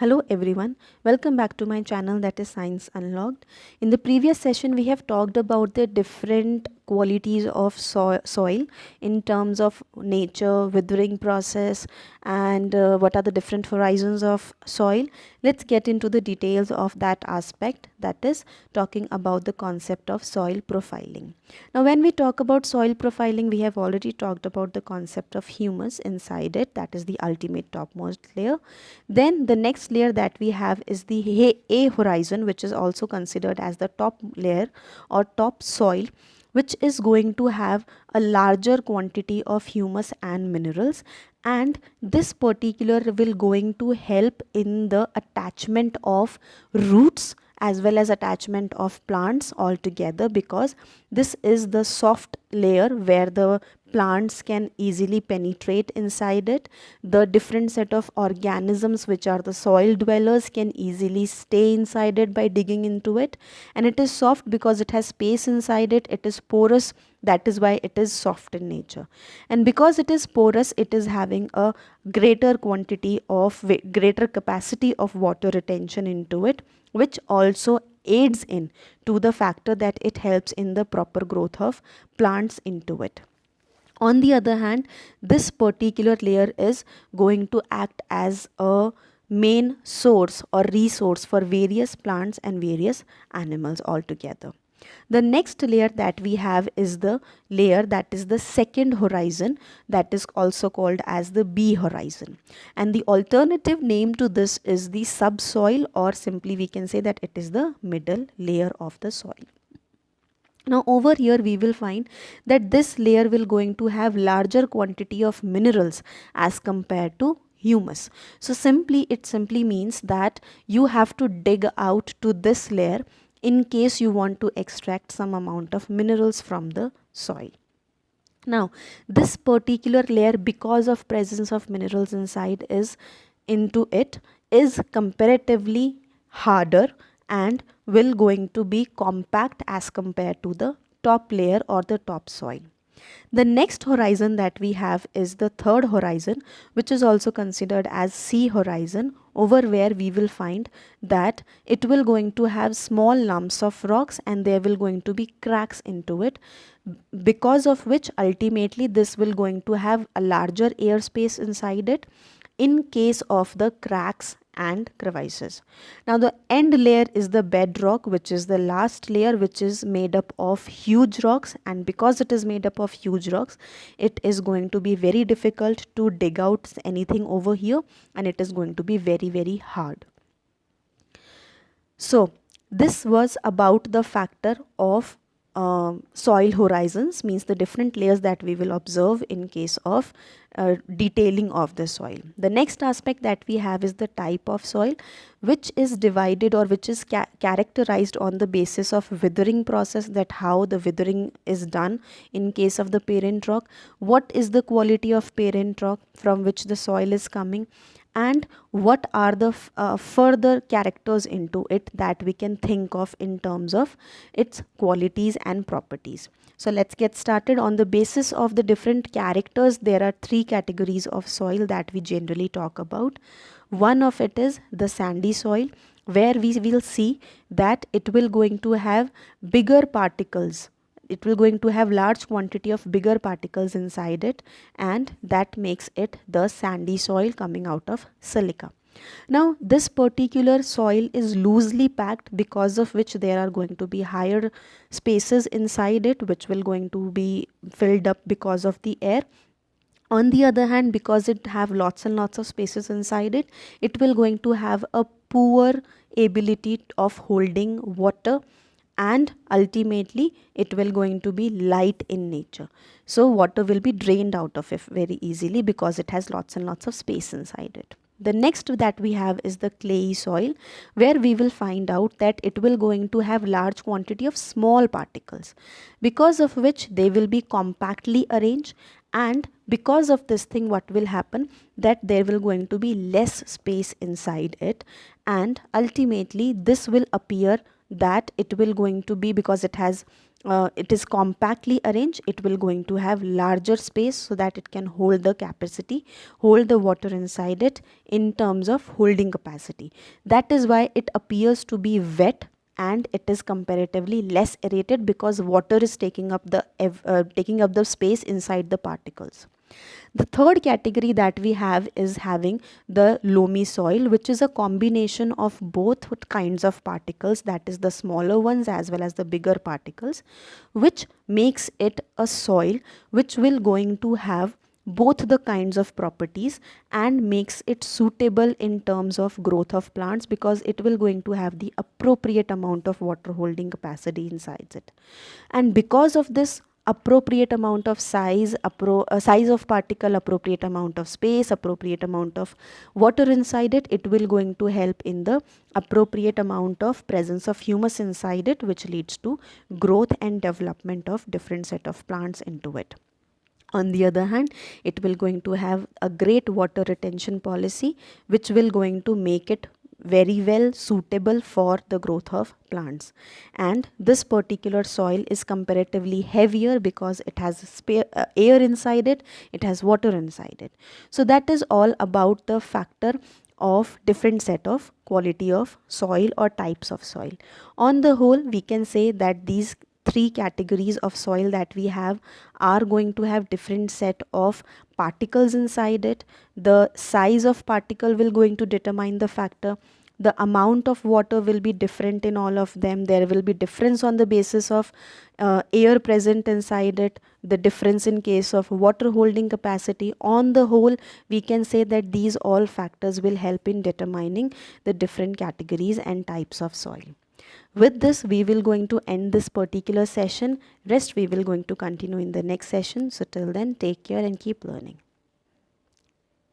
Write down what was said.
Hello everyone, welcome back to my channel that is Science Unlocked. In the previous session, we have talked about the different qualities of soil in terms of nature, withering process, and what are the different horizons of soil. Let's get into the details of that aspect, that is talking about the concept of soil profiling. Now, when we talk about soil profiling, we have already talked about the concept of humus inside it, that is the ultimate topmost layer. Then the next layer that we have is the A horizon, which is also considered as the top layer or top soil, which is going to have a larger quantity of humus and minerals, and this particular will going to help in the attachment of roots as well as attachment of plants altogether, because this is the soft layer where the plants can easily penetrate inside it. The different set of organisms which are the soil dwellers can easily stay inside it by digging into it, and it is soft because it has space inside it. It is porous, that is why it is soft in nature, and because it is porous, it is having a greater quantity of greater capacity of water retention into it, which also aids in to the factor that it helps in the proper growth of plants into it. On the other hand, this particular layer is going to act as a main source or resource for various plants and various animals altogether. The next layer that we have is the layer that is the second horizon, that is also called as the B horizon, and the alternative name to this is the subsoil, or simply we can say that it is the middle layer of the soil. Now over here we will find that this layer will going to have larger quantity of minerals as compared to humus. So it simply means that you have to dig out to this layer in case you want to extract some amount of minerals from the soil. Now this particular layer, because of presence of minerals inside is comparatively harder and will going to be compact as compared to the top layer or the top soil. The next horizon that we have is the third horizon, which is also considered as C horizon, over where we will find that it will going to have small lumps of rocks and there will going to be cracks into it, because of which ultimately this will going to have a larger airspace inside it in case of the cracks and crevices. Now the end layer is the bedrock, which is the last layer, which is made up of huge rocks, and because it is made up of huge rocks, it is going to be very difficult to dig out anything over here, and it is going to be very hard. So this was about the factor of soil horizons, means the different layers that we will observe in case of detailing of the soil. The next aspect that we have is the type of soil, which is divided or which is characterized on the basis of withering process, that how the withering is done in case of the parent rock, what is the quality of parent rock from which the soil is coming, and what are the further characters into it that we can think of in terms of its qualities and properties. So let's get started. On the basis of the different characters, there are three categories of soil that we generally talk about. One of it is the sandy soil, where we will see that it will going to have bigger particles, it will going to have large quantity of bigger particles inside it, and that makes it the sandy soil coming out of silica. Now this particular soil is loosely packed, because of which there are going to be higher spaces inside it which will going to be filled up because of the air. On the other hand, because it have lots and lots of spaces inside it, it will going to have a poor ability of holding water, and ultimately it will going to be light in nature, so water will be drained out of it very easily because it has lots and lots of space inside it. The next that we have is the clayey soil, where we will find out that it will going to have large quantity of small particles, because of which they will be compactly arranged, and because of this thing what will happen, that there will going to be less space inside it, and ultimately this will appear that it will going to be, because it has it is compactly arranged, it will going to have larger space so that it can hold the capacity, hold the water inside it in terms of holding capacity. That is why it appears to be wet and it is comparatively less aerated, because water is taking up the space inside the particles. The third category that we have is having the loamy soil, which is a combination of both kinds of particles, that is the smaller ones as well as the bigger particles, which makes it a soil which will going to have both the kinds of properties and makes it suitable in terms of growth of plants, because it will going to have the appropriate amount of water holding capacity inside it. And because of this appropriate amount of size, size of particle, appropriate amount of space, appropriate amount of water inside it, it will going to help in the appropriate amount of presence of humus inside it, which leads to growth and development of different set of plants into it. On the other hand, it will going to have a great water retention policy, which will going to make it very well suitable for the growth of plants. And this particular soil is comparatively heavier because it has air inside it, it has water inside it. So that is all about the factor of different set of quality of soil or types of soil. On the whole, we can say that these three categories of soil that we have are going to have different set of particles inside it. The size of particle will going to determine the factor. The amount of water will be different in all of them. There will be difference on the basis of air present inside it, the difference in case of water holding capacity. On the whole, we can say that these all factors will help in determining the different categories and types of soil. With this, we will going to end this particular session. Rest we will going to continue in the next session. So till then, take care and keep learning.